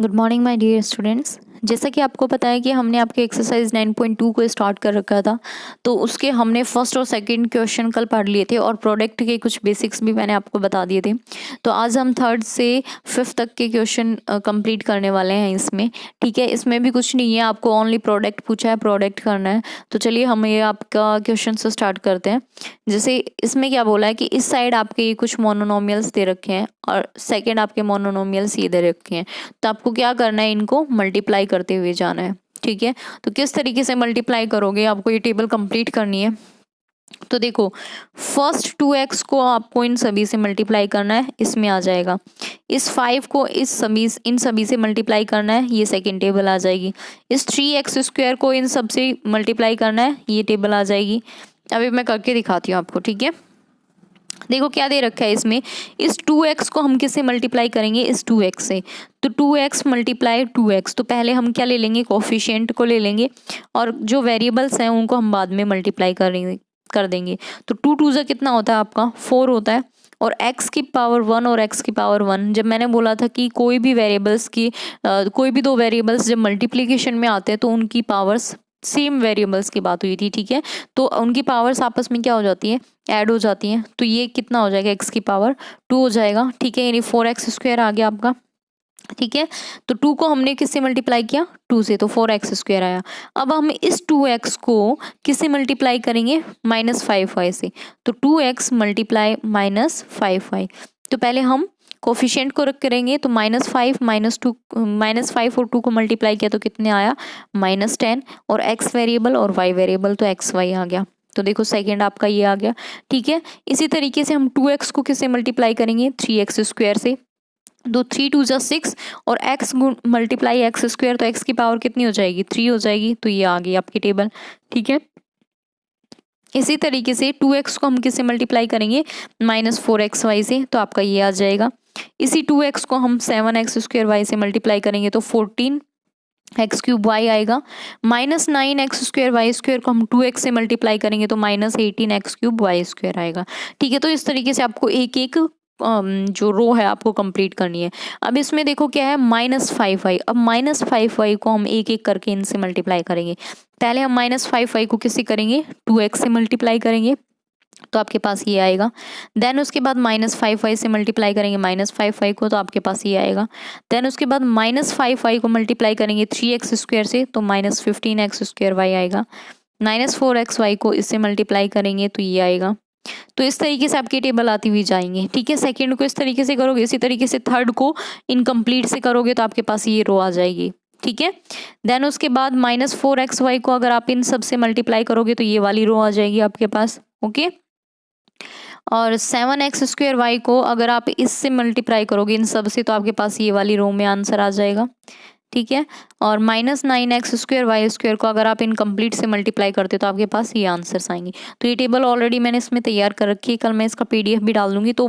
Good morning my dear students. जैसा कि आपको पता है कि हमने आपके एक्सरसाइज 9.2 को स्टार्ट कर रखा था, तो उसके हमने फर्स्ट और सेकंड क्वेश्चन कल पढ़ लिए थे और प्रोडक्ट के कुछ बेसिक्स भी मैंने आपको बता दिए थे। तो आज हम थर्ड से फिफ्थ तक के क्वेश्चन कंप्लीट करने वाले हैं इसमें। ठीक है, इसमें भी कुछ नहीं है, आपको ओनली प्रोडक्ट पूछा है, प्रोडक्ट करना है। तो चलिए हम ये आपका क्वेश्चन से स्टार्ट करते हैं। जैसे इसमें क्या बोला है कि इस साइड आपके ये कुछ मोनोनोमियल्स दे रखे हैं और सेकेंड आपके मोनोनोमियल्स ये दे रखे हैं। तो आपको क्या करना है, इनको मल्टीप्लाई करते हुए जाना है। ठीक है, तो किस तरीके से मल्टीप्लाई करोगे, आपको ये टेबल कंप्लीट करनी है। तो देखो, फर्स्ट 2x को आपको इन सभी से मल्टीप्लाई करना है, इसमें आ जाएगा। इस 5 को इन सभी से मल्टीप्लाई करना है, ये सेकेंड टेबल आ जाएगी। इस 3x² को इन सब से मल्टीप्लाई करना है, ये टेबल आ जाएगी। अभी मैं करके दिखाती हूँ आपको। ठीक है, देखो क्या दे रखा है इसमें। इस 2x को हम किससे मल्टीप्लाई करेंगे, इस 2x से। तो 2x मल्टीप्लाई 2x, तो पहले हम क्या ले लेंगे, कोफिशिएंट को ले लेंगे और जो वेरिएबल्स हैं उनको हम बाद में मल्टीप्लाई कर देंगे। तो 2 2 से कितना होता है आपका 4 होता है। और x की पावर 1 और x की पावर 1, जब मैंने बोला था कि कोई भी वेरिएबल्स की कोई भी दो वेरिएबल्स जब मल्टीप्लिकेशन में आते हैं तो उनकी पावर्स सेम वेरिएबल्स की बात हुई थी। ठीक है, तो उनकी पावर्स आपस में क्या हो जाती है, ऐड हो जाती हैं। तो ये कितना हो जाएगा, x की पावर 2 हो जाएगा। ठीक है, यानी 4x² आ गया आपका। ठीक है, तो 2 को हमने किससे मल्टीप्लाई किया, 2 से, तो 4x² आया। अब हम इस 2x को किससे मल्टीप्लाई करेंगे, -5y से। तो 2x मल्टीप्लाई -5y। तो पहले हम कोफिशिएंट को रख करेंगे, तो -5 -5 और 2 को मल्टीप्लाई किया तो कितने आया, -10। और x वेरिएबल और y वेरिएबल, तो xy आ गया। तो देखो सेकेंड आपका ये आ गया। ठीक है, इसी तरीके से हम 2x को किससे मल्टीप्लाई करेंगे, 3x² से। तो 3 2 जा 6 और x मल्टीप्लाई x², तो x की पावर कितनी हो जाएगी, 3 हो जाएगी। तो ये आ गई आपकी टेबल। ठीक है, इसी तरीके से 2x को हम किससे मल्टीप्लाई करेंगे, -4xy से, तो आपका ये आ जाएगा। इसी 2x को हम 7x² y से मल्टीप्लाई करेंगे तो 14x³ y आएगा। -9x² y² को हम 2x से मल्टीप्लाई करेंगे तो -18x³ y² आएगा। ठीक है, तो इस तरीके से आपको एक एक जो रो है आपको कंप्लीट करनी है। अब इसमें देखो क्या है, -5y। अब -5y को हम एक एक करके इनसे मल्टीप्लाई करेंगे। पहले हम -5y को किससे करेंगे, 2x से मल्टीप्लाई करेंगे, तो आपके पास ये आएगा। देन उसके बाद -5y से मल्टीप्लाई करेंगे -5y को, तो आपके पास ये आएगा। देन उसके बाद -5y को मल्टीप्लाई करेंगे 3x² से, तो -15x² y आएगा। -4xy को इससे मल्टीप्लाई करेंगे तो ये आएगा। तो इस तरीके से आपकी टेबल आती हुई जाएंगे। ठीक है, सेकंड को इस तरीके से करोगे, इसी तरीके से थर्ड को इनकम्प्लीट से करोगे तो आपके पास ये रो आ जाएगी। ठीक है, देन उसके बाद -4xy को अगर आप इन सब से मल्टीप्लाई करोगे तो ये वाली रो आ जाएगी आपके पास। ओके, और 7x² y को अगर आप इससे मल्टीप्लाई करोगे इन सब से, तो आपके पास ये वाली रो में आंसर आ जाएगा। ठीक है, और -9x² y² को अगर आप इनकम्प्लीट से मल्टीप्लाई करते हो तो आपके पास ये आंसर्स आएंगे। तो ये टेबल ऑलरेडी मैंने इसमें तैयार कर रखी है, कल मैं इसका PDF भी डाल दूंगी। तो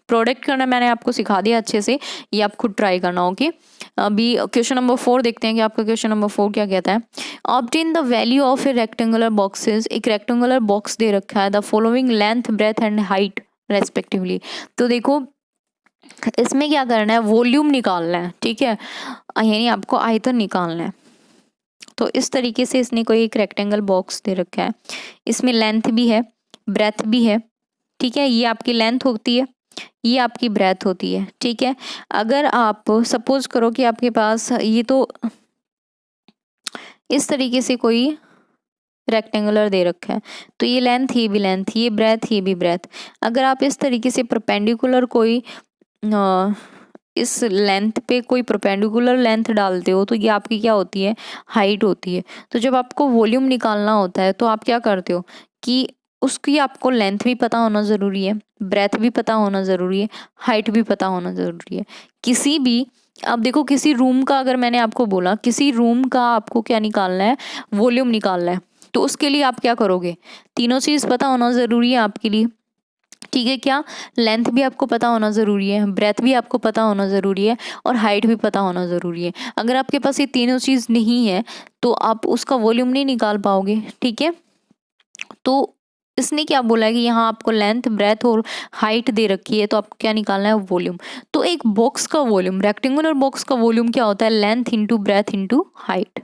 प्रोडक्ट करना मैंने आपको सिखा दिया अच्छे से, ये आप खुद ट्राई करना। ओके, अभी क्वेश्चन नंबर 4 देखते हैं कि आपका क्वेश्चन नंबर 4 क्या कहता है। Obtain the value of a rectangular boxes. एक रेक्टेंगुलर बॉक्स दे रखा है, the following length, breadth and height respectively. तो देखो इसमें क्या करना है, वॉल्यूम निकालना है। ठीक है, यानी आपको आयतन निकालना है। तो इस तरीके से इसने कोई एक रेक्टेंगल बॉक्स दे रखा है, इसमें लेंथ भी है, ब्रेथ भी है। ठीक है, ये आपकी लेंथ होती है, ये आपकी ब्रेथ होती है। ठीक है, अगर आप सपोज करो कि आपके पास ये तो इस तरीके से कोई रेक्टेंगुलर दे रखा है, तो ये लेंथ, ये भी लेंथ, ये ब्रेथ, ये भी ब्रेथ। अगर आप इस तरीके से परपेंडिकुलर कोई इस लेंथ पे कोई परपेंडिकुलर लेंथ डालते हो तो ये आपकी क्या होती है, हाइट होती है। तो जब आपको वॉल्यूम निकालना होता है तो आप क्या करते हो कि उसकी आपको लेंथ भी पता होना ज़रूरी है, ब्रेथ भी पता होना ज़रूरी है, हाइट भी पता होना ज़रूरी है। किसी भी, अब देखो किसी रूम का, अगर मैंने आपको बोला किसी रूम का आपको क्या निकालना है, वॉल्यूम निकालना है, तो उसके लिए आप क्या करोगे, तीनों चीज़ पता होना ज़रूरी है आपके लिए। ठीक है, क्या लेंथ भी आपको पता होना ज़रूरी है, ब्रेथ भी आपको पता होना ज़रूरी है, और हाइट भी पता होना ज़रूरी है। अगर आपके पास ये तीनों चीज़ नहीं है तो आप उसका वॉल्यूम नहीं निकाल पाओगे। ठीक है, तो इसने क्या बोला है कि यहाँ आपको लेंथ, ब्रेथ और हाइट दे रखी है, तो आपको क्या निकालना है, वॉल्यूम। तो एक बॉक्स का वॉल्यूम, रेक्टेंगुलर बॉक्स का वॉल्यूम क्या होता है, length into breadth into height,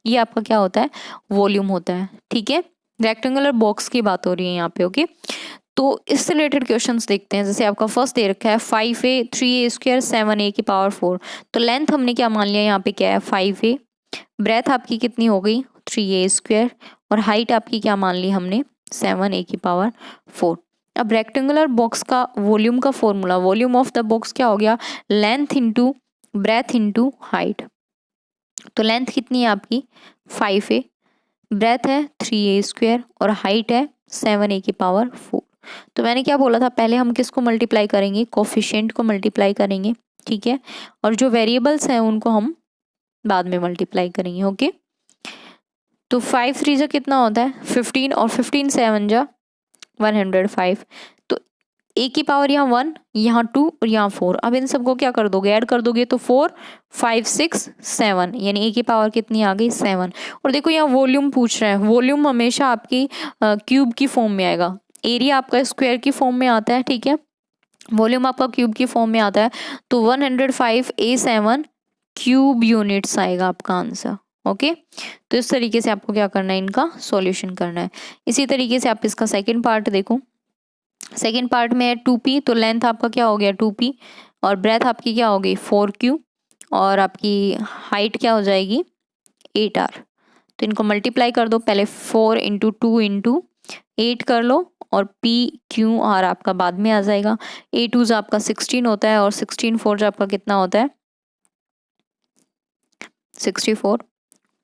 ये आपका क्या होता है, वॉल्यूम होता है। ठीक है, रेक्टेंगुलर बॉक्स की बात हो रही है यहाँ पे। ओके, तो इससे रिलेटेड क्वेश्चंस देखते हैं। जैसे आपका फर्स्ट दे रखा है 5a 3a स्क्वायर 7a की पावर 4, तो लेंथ हमने क्या मान लिया यहाँ पे, क्या है 5a, ब्रेथ आपकी कितनी हो गई 3a स्क्वायर, और हाइट आपकी क्या मान ली हमने 7a की पावर 4। अब रेक्टेंगुलर बॉक्स का वॉल्यूम का formula, volume of the box क्या हो गया, length into breadth into height. तो लेंथ कितनी है आपकी 5a, ब्रेथ है 3a स्क्वायर और हाइट है 7a की पावर 4। तो मैंने क्या बोला था, पहले हम किसको मल्टीप्लाई करेंगे, कोफिशिएंट को मल्टीप्लाई करेंगे। ठीक है, और जो वेरिएबल्स हैं उनको हम बाद में मल्टीप्लाई करेंगे। ओके, तो 5 3 जा कितना होता है 15, और 15 7 जा 105। तो a की पावर यहाँ 1, यहाँ 2 और यहाँ 4। अब इन सबको क्या कर दोगे, ऐड कर दोगे, तो 4 5 6 7, यानी a की पावर कितनी आ गई 7। और देखो यहाँ वॉल्यूम पूछ रहा है, वॉल्यूम हमेशा आपकी क्यूब की फॉर्म में आएगा, एरिया आपका स्क्वायर की फॉर्म में आता है। ठीक है, वॉल्यूम आपका क्यूब की फॉर्म में आता है, तो 105a7 क्यूब यूनिट्स आएगा आपका आंसर। ओके, तो इस तरीके से आपको क्या करना है, इनका सॉल्यूशन करना है। इसी तरीके से आप इसका सेकंड पार्ट देखो। सेकंड पार्ट में है 2p, तो लेंथ आपका क्या हो गया 2p, और ब्रेथ आपकी क्या हो गई 4q, और आपकी हाइट क्या हो जाएगी 8r। तो इनको मल्टीप्लाई कर दो, पहले 4 इंटू 2 इंटू 8 कर लो, और p q r आपका बाद में आ जाएगा। 8 2 आपका 16 होता है, और 16 4 आपका कितना होता है 64।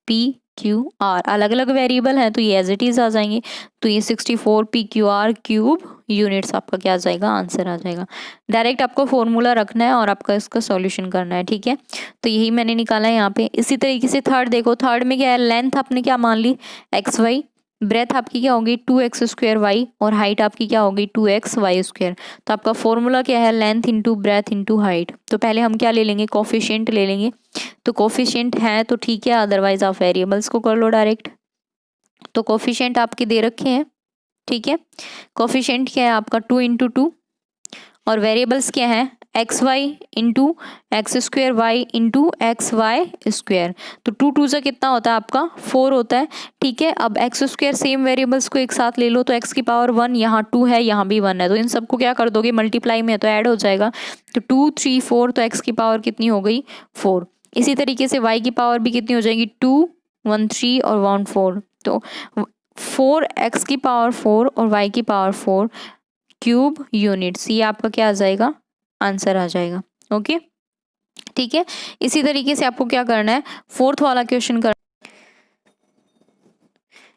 p q r अलग अलग वेरिएबल हैं, तो ये एज इट इज आ जाएंगे। तो ये 64 p q r cube units आपका क्या आ जाएगा, आंसर आ जाएगा। डायरेक्ट आपको फॉर्मूला रखना है और आपका इसका सॉल्यूशन करना है। ठीक है, तो यही मैंने निकाला है यहाँ पे। इसी तरीके से थर्ड देखो, थर्ड में क्या है, लेंथ आपने क्या मान ली एक्स वाई, ब्रेथ आपकी क्या होगी 2x स्क्वायर वाई, और हाइट आपकी क्या होगी 2x वाई स्क्वायर। तो आपका फॉर्मूला क्या है, length into breadth into height. तो पहले हम क्या ले लेंगे, कोफिशिएंट ले लेंगे। तो कोफिशिएंट है तो ठीक है, अदरवाइज आप वेरिएबल्स को कर लो डायरेक्ट। तो कोफिशिएंट आपके दे रखे हैं। ठीक है, कोफिशिएंट क्या है आपका 2 इंटू 2, और वेरिएबल्स क्या है x y into x square y into x y square. तो 2 2 से कितना होता है आपका 4 होता है। ठीक है, अब एक्स स्क्वायर सेम वेरिएबल्स को एक साथ ले लो, तो एक्स की पावर 1, यहाँ 2 है, यहाँ भी 1 है, तो इन सबको क्या कर दोगे, मल्टीप्लाई में है तो ऐड हो जाएगा। तो 2 3 4, तो एक्स की पावर कितनी हो गई 4। इसी तरीके से वाई की पावर भी कितनी हो जाएगी 2 1 3 और 1 4। तो 4 एक्स की पावर 4 और वाई की पावर 4 क्यूब यूनिट्स, ये आपका क्या आ जाएगा, आंसर आ जाएगा। ओके, ठीक है, इसी तरीके से आपको क्या करना है, फोर्थ वाला क्वेश्चन कर,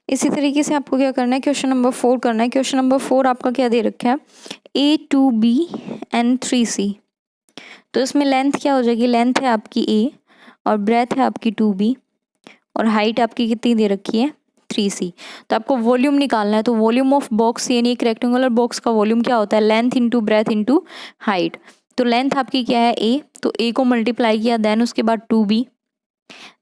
इसी तरीके से आपको क्या करना है, क्वेश्चन नंबर 4 करना है। क्वेश्चन नंबर 4 आपका क्या दे रखा है, A2B and 3C। तो इसमें लेंथ क्या हो जाएगी, लेंथ है आपकी A, और ब्रेथ है आपकी 2B, और हाइट आपकी कितनी दे रखी है 3C। तो आपको वॉल्यूम निकालना है। तो वॉल्यूम ऑफ बॉक्स यानी एक रेक्टेंगुलर बॉक्स का वॉल्यूम क्या होता है, length into breadth into height. तो लेंथ आपकी क्या है A, तो A को मल्टीप्लाई किया, देन उसके बाद 2B,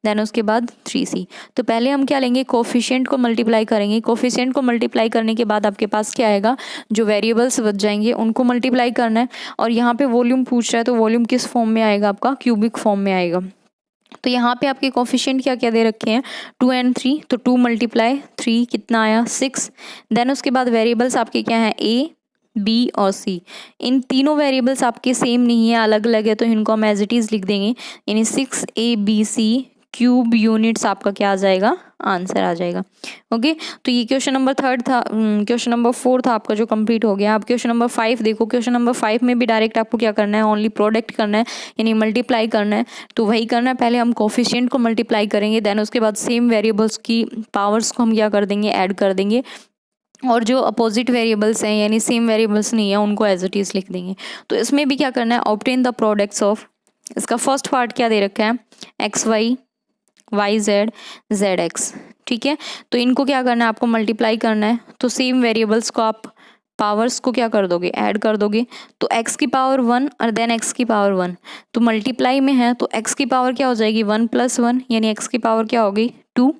देन उसके बाद 3C। तो पहले हम क्या लेंगे, कोफिशिएंट को मल्टीप्लाई करेंगे। कोफिशिएंट को मल्टीप्लाई करने के बाद आपके पास क्या आएगा, जो वेरिएबल्स बच जाएंगे उनको मल्टीप्लाई करना है। और यहाँ पे वॉल्यूम पूछ रहा है, तो वॉल्यूम किस फॉर्म में आएगा आपका, क्यूबिक फॉर्म में आएगा। तो यहाँ पे आपके कोफिशिएंट क्या क्या दे रखे हैं 2 and 3, तो 2 मल्टीप्लाई 3 कितना आया 6। देन उसके बाद वेरिएबल्स आपके क्या हैं A B और C। इन तीनों वेरिएबल्स आपके सेम नहीं है, अलग अलग है, तो इनको हम एज इट इज लिख देंगे, यानी 6ABC क्यूब यूनिट्स आपका क्या आ जाएगा, आंसर आ जाएगा। ओके, तो ये क्वेश्चन नंबर 3 था, क्वेश्चन नंबर 4 था आपका जो कंप्लीट हो गया। अब क्वेश्चन नंबर 5 देखो। क्वेश्चन नंबर 5 में भी डायरेक्ट आपको क्या करना है, ओनली प्रोडक्ट करना है, यानी मल्टीप्लाई करना है। तो वही करना है, पहले हम कोफिशिएंट को मल्टीप्लाई करेंगे, देन उसके बाद सेम वेरिएबल्स की पावर्स को हम क्या कर देंगे, ऐड कर देंगे, और जो अपोजिट वेरिएबल्स हैं यानी सेम वेरिएबल्स नहीं है उनको एज इट इज लिख देंगे। तो इसमें भी क्या करना है, ऑब्टेन द प्रोडक्ट्स ऑफ, इसका फर्स्ट पार्ट क्या दे रखा है, x y y z z x. ठीक है, तो इनको क्या करना है, आपको मल्टीप्लाई करना है। तो सेम वेरिएबल्स को आप पावर्स को क्या कर दोगे, ऐड कर दोगे। तो x की पावर 1 और देन x की पावर 1, तो मल्टीप्लाई में है, तो x की पावर क्या हो जाएगी 1 + 1, यानी x की पावर क्या होगी 2,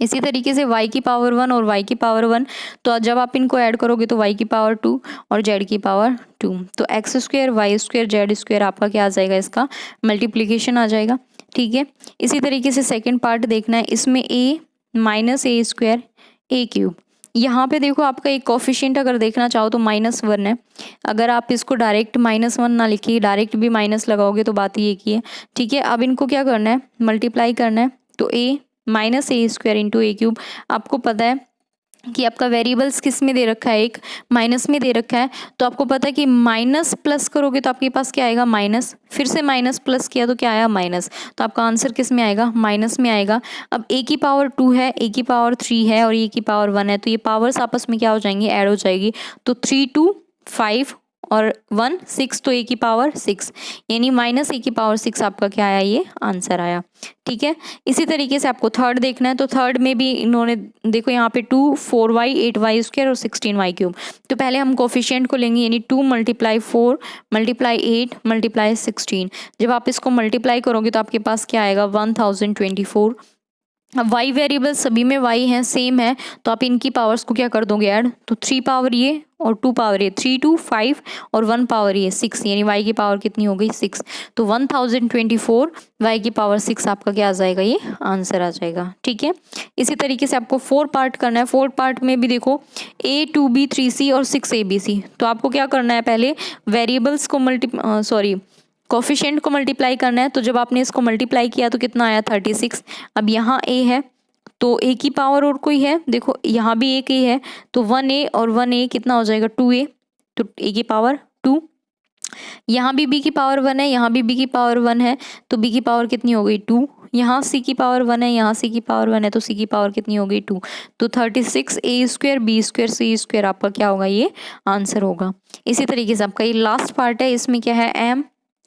इसी तरीके से y की पावर 1 और y की पावर 1, तो जब आप इनको ऐड करोगे तो y की पावर 2 और z की पावर 2, तो x square y square z square आपका क्या आ जाएगा, इसका मल्टीप्लीकेशन आ जाएगा। ठीक है, इसी तरीके से सेकंड पार्ट देखना है, इसमें a minus A square A cube. यहाँ पे देखो आपका एक कोफिशिएंट अगर देखना चाहो तो -1 है। अगर आप इसको डायरेक्ट -1 ना लिखिए, डायरेक्ट भी माइनस लगाओगे तो बात ही एक ही है। ठीक है, अब इनको क्या करना है, मल्टीप्लाई करना है। तो a minus A square into A cube, आपको पता है कि आपका वेरिएबल्स किस में दे रखा है, एक माइनस में दे रखा है। तो आपको पता है कि माइनस प्लस करोगे तो आपके पास क्या आएगा, माइनस, फिर से माइनस प्लस किया तो क्या आया, माइनस। तो आपका आंसर किस में आएगा, माइनस में आएगा। अब ए की पावर 2 है, ए की पावर 3 है और ए की पावर 1 है, तो ये पावर्स आपस में क्या हो जाएंगी, ऐड हो जाएगी। तो 3 2 5 और 1 6, तो ए की पावर 6, यानी माइनस ए की पावर 6 आपका क्या आया, ये आंसर आया। ठीक है, इसी तरीके से आपको थर्ड देखना है। तो थर्ड में भी इन्होंने देखो यहाँ पे 2 4y 8y स्क्वायर और 16y क्यूब। तो पहले हम कोफिशिएंट को लेंगे, यानी 2 × 4 × 8 × 16। जब आप इसको मल्टीप्लाई करोगे तो आपके पास क्या आएगा, 1024। अब y वेरिएबल सभी में y है, सेम है, तो आप इनकी पावर्स को क्या कर दोगे, ऐड। तो 3 पावर ये और 2 पावर ये, 3 2 5 और 1 पावर ये 6, यानी y की पावर कितनी हो गई, 6। तो 1024 y की पावर 6 आपका क्या आ जाएगा, ये आंसर आ जाएगा। ठीक है, इसी तरीके से आपको 4 पार्ट करना है। 4 पार्ट में भी देखो a 2b 3c और 6abc। तो आपको क्या करना है, पहले वेरिएबल्स को कोफिशिएंट को मल्टीप्लाई करना है। तो जब आपने इसको मल्टीप्लाई किया तो कितना आया, 36। अब यहाँ a है तो a की पावर और कोई है, देखो यहाँ भी एक a है, तो 1a और 1a कितना हो जाएगा, 2a, तो a की पावर 2। यहाँ भी b की पावर 1 है, यहाँ भी b की पावर 1 है, तो b की पावर कितनी हो गई, 2। यहाँ c की पावर 1 है, यहाँ c की पावर 1 है, तो c की पावर कितनी हो गई, 2। तो 36 a square b square c square आपका क्या होगा, ये आंसर होगा। इसी तरीके से आपका ये लास्ट पार्ट है, इसमें क्या है, m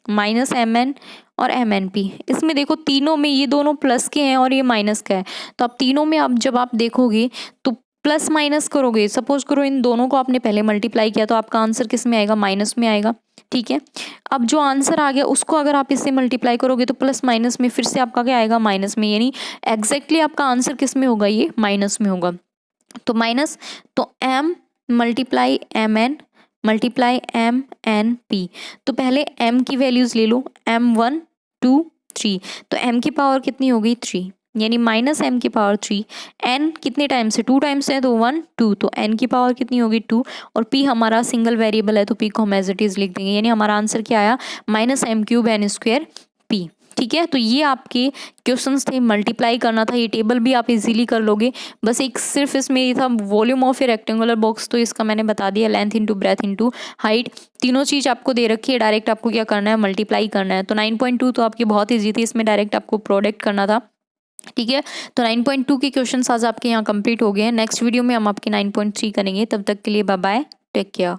माइनस mn और mnp। इसमें देखो तीनों में ये दोनों प्लस के हैं और ये माइनस का है, तो आप तीनों में अब जब आप देखोगे तो प्लस माइनस करोगे, सपोज करो इन दोनों को आपने पहले मल्टीप्लाई किया तो आपका आंसर किस में आएगा, माइनस में आएगा। ठीक है, अब जो आंसर आ गया उसको अगर आप इससे मल्टीप्लाई करोगे तो प्लस माइनस में फिर से आपका क्या आएगा, माइनस में, यानी एग्जैक्टली आपका आंसर किस में होगा, ये माइनस में होगा। तो माइनस, तो m multiply mn multiply mnp। तो पहले m की वैल्यूज ले लो, m1 2 3, तो m की पावर कितनी हो गई, 3, यानी माइनस m की पावर 3। n कितने टाइम्स है, 2 टाइम्स है, तो 1 2, तो n की पावर कितनी होगी, 2। और p हमारा सिंगल वेरिएबल है तो p को हम एज इट इज लिख देंगे, यानी हमारा आंसर क्या आया, -m³ n स्क्वायर p। ठीक है, तो ये आपके क्वेश्चंस थे, मल्टीप्लाई करना था, ये टेबल भी आप इजीली कर लोगे। बस एक सिर्फ इसमें ये था volume of a rectangular box, तो इसका मैंने बता दिया, length into breadth into height, तीनों चीज़ आपको दे रखी है, डायरेक्ट आपको क्या करना है, मल्टीप्लाई करना है। तो 9.2 तो आपकी बहुत ईजी थी, इसमें डायरेक्ट आपको प्रोडक्ट करना था। ठीक है, तो 9.2 के क्वेश्चन आज आपके यहाँ कंप्लीट हो गए हैं। नेक्स्ट वीडियो में हम आपके 9.3 करेंगे, तब तक के लिए बाय बाय, टेक केयर।